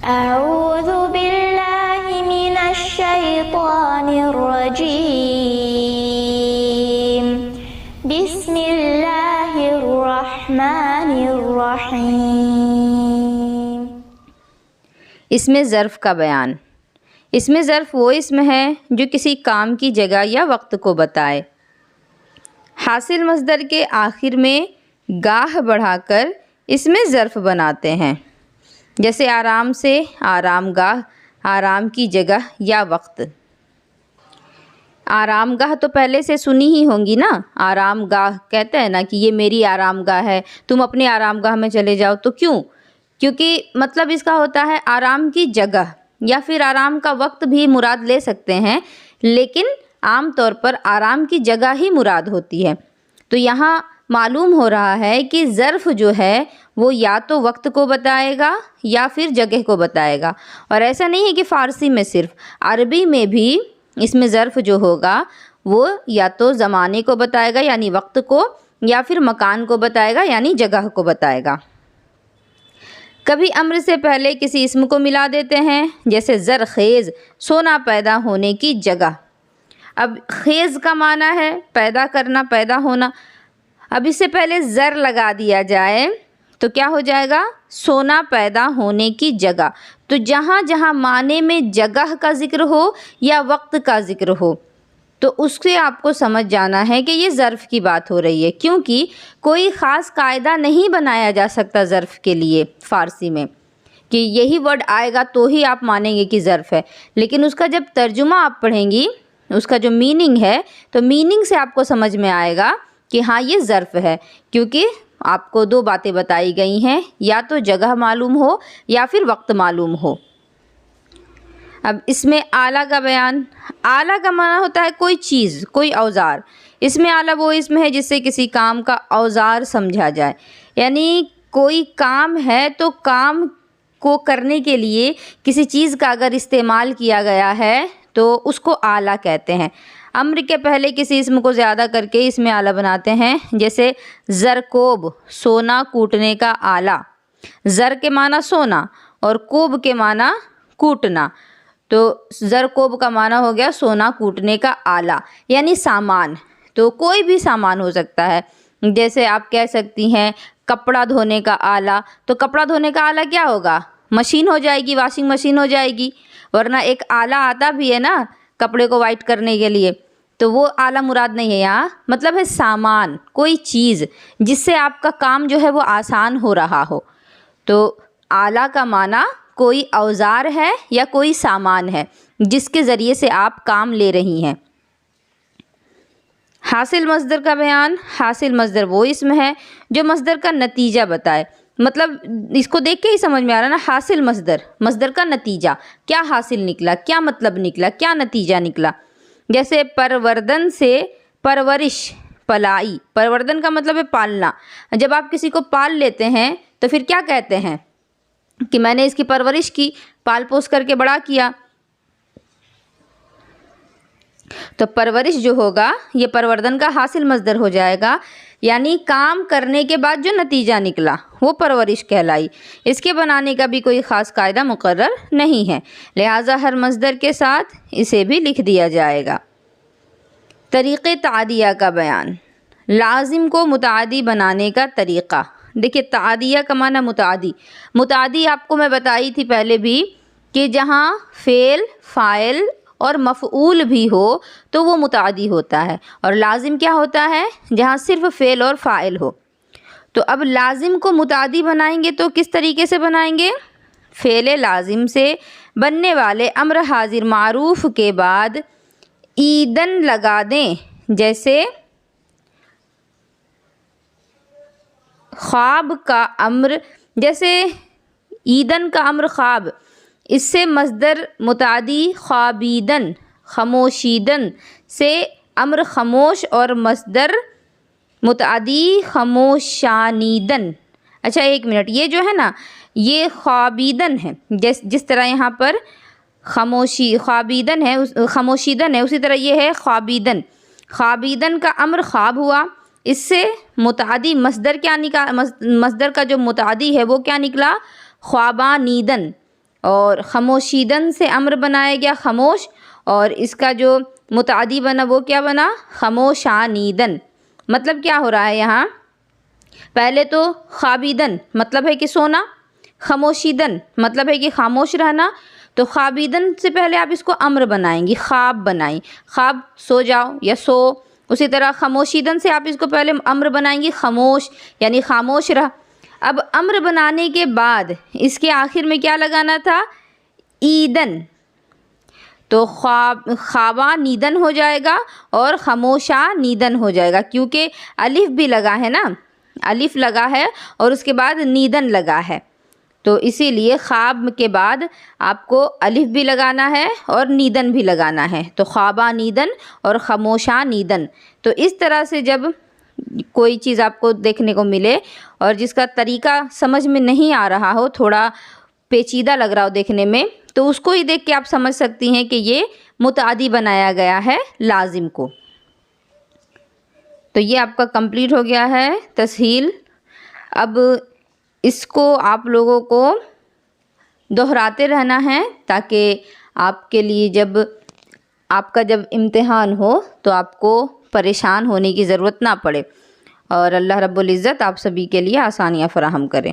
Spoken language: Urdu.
أعوذ بالله من الشيطان الرجيم بسم الله الرحمن الرحیم۔ اسم ظرف کا بیان۔ اسم ظرف وہ اسم ہے جو کسی کام کی جگہ یا وقت کو بتائے۔ حاصل مصدر کے آخر میں گاہ بڑھا کر اسم ظرف بناتے ہیں، جیسے آرام سے آرام گاہ، آرام کی جگہ یا وقت۔ آرام گاہ تو پہلے سے سنی ہی ہوں گی نا، آرام گاہ کہتے ہیں نا کہ یہ میری آرام گاہ ہے، تم اپنے آرام گاہ میں چلے جاؤ۔ تو کیونکہ مطلب اس کا ہوتا ہے آرام کی جگہ، یا پھر آرام کا وقت بھی مراد لے سکتے ہیں، لیکن عام طور پر آرام کی جگہ ہی مراد ہوتی ہے۔ تو یہاں معلوم ہو رہا ہے کہ ظرف جو ہے وہ یا تو وقت کو بتائے گا یا پھر جگہ کو بتائے گا۔ اور ایسا نہیں ہے کہ فارسی میں صرف، عربی میں بھی اس میں ظرف جو ہوگا وہ یا تو زمانے کو بتائے گا یعنی وقت کو، یا پھر مکان کو بتائے گا یعنی جگہ کو بتائے گا۔ کبھی امر سے پہلے کسی اسم کو ملا دیتے ہیں، جیسے زرخیز، سونا پیدا ہونے کی جگہ۔ اب خیز کا معنی ہے پیدا کرنا، پیدا ہونا۔ اب اس سے پہلے زر لگا دیا جائے تو کیا ہو جائے گا؟ سونا پیدا ہونے کی جگہ۔ تو جہاں جہاں معنی میں جگہ کا ذکر ہو یا وقت کا ذکر ہو تو اس سے آپ کو سمجھ جانا ہے کہ یہ ظرف کی بات ہو رہی ہے، کیونکہ کوئی خاص قاعدہ نہیں بنایا جا سکتا ظرف کے لیے فارسی میں کہ یہی ورڈ آئے گا تو ہی آپ مانیں گے کہ ظرف ہے۔ لیکن اس کا جب ترجمہ آپ پڑھیں گی، اس کا جو میننگ ہے، تو میننگ سے آپ کو سمجھ میں آئے گا کہ ہاں یہ ظرف ہے، کیونکہ آپ کو دو باتیں بتائی گئی ہیں، یا تو جگہ معلوم ہو یا پھر وقت معلوم ہو۔ اب اس میں آلہ کا بیان۔ آلہ کا معنی ہوتا ہے کوئی چیز، کوئی اوزار۔ اس میں آلہ وہ اسم ہے جس سے کسی کام کا اوزار سمجھا جائے، یعنی کوئی کام ہے تو کام کو کرنے کے لیے کسی چیز کا اگر استعمال کیا گیا ہے تو اس کو آلہ کہتے ہیں۔ امر کے پہلے کسی اسم کو زیادہ کر کے اس میں آلہ بناتے ہیں، جیسے زرکوب، سونا کوٹنے کا آلہ۔ زر کے معنی سونا اور کوب کے معنی کوٹنا، تو زرکوب کا معنی ہو گیا سونا کوٹنے کا آلہ، یعنی سامان۔ تو کوئی بھی سامان ہو سکتا ہے، جیسے آپ کہہ سکتی ہیں کپڑا دھونے کا آلہ، تو کپڑا دھونے کا آلہ کیا ہوگا؟ مشین ہو جائے گی، واشنگ مشین ہو جائے گی۔ ورنہ ایک آلہ آتا بھی ہے نا کپڑے کو وائٹ کرنے کے لیے، تو وہ آلہ مراد نہیں ہے یہاں، مطلب ہے سامان، کوئی چیز جس سے آپ کا کام جو ہے وہ آسان ہو رہا ہو۔ تو آلہ کا معنی کوئی اوزار ہے یا کوئی سامان ہے جس کے ذریعے سے آپ کام لے رہی ہیں۔ حاصل مصدر کا بیان۔ حاصل مصدر وہ اسم ہے جو مصدر کا نتیجہ بتائے۔ مطلب اس کو دیکھ کے ہی سمجھ میں آ رہا نا، حاصل مصدر کا نتیجہ، کیا حاصل نکلا، کیا مطلب نکلا، کیا نتیجہ نکلا۔ جیسے پروردن سے پرورش، پلائی۔ پروردن کا مطلب ہے پالنا۔ جب آپ کسی کو پال لیتے ہیں تو پھر کیا کہتے ہیں کہ میں نے اس کی پرورش کی، پال پوس کر کے بڑا کیا۔ تو پرورش جو ہوگا یہ پروردن کا حاصل مصدر ہو جائے گا، یعنی کام کرنے کے بعد جو نتیجہ نکلا وہ پرورش کہلائی۔ اس کے بنانے کا بھی کوئی خاص قاعدہ مقرر نہیں ہے، لہٰذا ہر مصدر کے ساتھ اسے بھی لکھ دیا جائے گا۔ طریقے تعدیہ کا بیان۔ لازم کو متعدی بنانے کا طریقہ۔ دیکھیے تعدیہ کا معنی متعدی۔ متعدی آپ کو میں بتائی تھی پہلے بھی کہ جہاں فعل، فاعل اور مفعول بھی ہو تو وہ متعدی ہوتا ہے، اور لازم کیا ہوتا ہے؟ جہاں صرف فعل اور فاعل ہو۔ تو اب لازم کو متعدی بنائیں گے تو کس طریقے سے بنائیں گے؟ فعل لازم سے بننے والے امر حاضر معروف کے بعد ایدن لگا دیں، جیسے خواب کا امر، جیسے ایدن کا امر خواب، اس سے مصدر متعدی خوابیدن، خموشیدن سے امر خاموش اور مصدر متعدی خموشانیدن۔ اچھا ایک منٹ، یہ جو ہے نا یہ خوابیدن ہے، جس طرح یہاں پر خوابیدن ہے، خموشیدن ہے، اسی طرح یہ ہے خوابیدن۔ خوابیدن کا امر خواب ہوا، اس سے متعدی مصدر کیا نکلا؟ مصدر کا جو متعدی ہے وہ کیا نکلا؟ خوابانیدن۔ اور خموشیدن سے امر بنایا گیا خاموش، اور اس کا جو متعدی بنا وہ کیا بنا؟ خموشانیدن۔ مطلب کیا ہو رہا ہے یہاں؟ پہلے تو خوابیدن مطلب ہے کہ سونا، خموشیدن مطلب ہے کہ خاموش رہنا، تو خوابیدن سے پہلے آپ اس کو امر بنائیں گی، خواب بنائیں، خواب سو جاؤ یا سو۔ اسی طرح خموشیدن سے آپ اس کو پہلے امر بنائیں گی خاموش، یعنی خاموش رہ۔ اب امر بنانے کے بعد اس کے آخر میں کیا لگانا تھا؟ ایدن، تو خوابا نیدن ہو جائے گا اور خاموشا نیدن ہو جائے گا، کیونکہ الف بھی لگا ہے نا، الف لگا ہے اور اس کے بعد نیدن لگا ہے، تو اسی لیے خواب کے بعد آپ کو الف بھی لگانا ہے اور نیدن بھی لگانا ہے، تو خوابا نیدن اور خاموشا نیدن۔ تو اس طرح سے جب کوئی چیز آپ کو دیکھنے کو ملے اور جس کا طریقہ سمجھ میں نہیں آ رہا ہو، تھوڑا پیچیدہ لگ رہا ہو دیکھنے میں، تو اس کو ہی دیکھ کے آپ سمجھ سکتی ہیں کہ یہ متعدی بنایا گیا ہے لازم کو۔ تو یہ آپ کا کمپلیٹ ہو گیا ہے تسہیل۔ اب اس کو آپ لوگوں کو دہراتے رہنا ہے تاکہ آپ کے لیے جب آپ کا امتحان ہو تو آپ کو پریشان ہونے کی ضرورت نہ پڑے، اور اللہ رب العزت آپ سبھی کے لیے آسانیاں فراہم کرے۔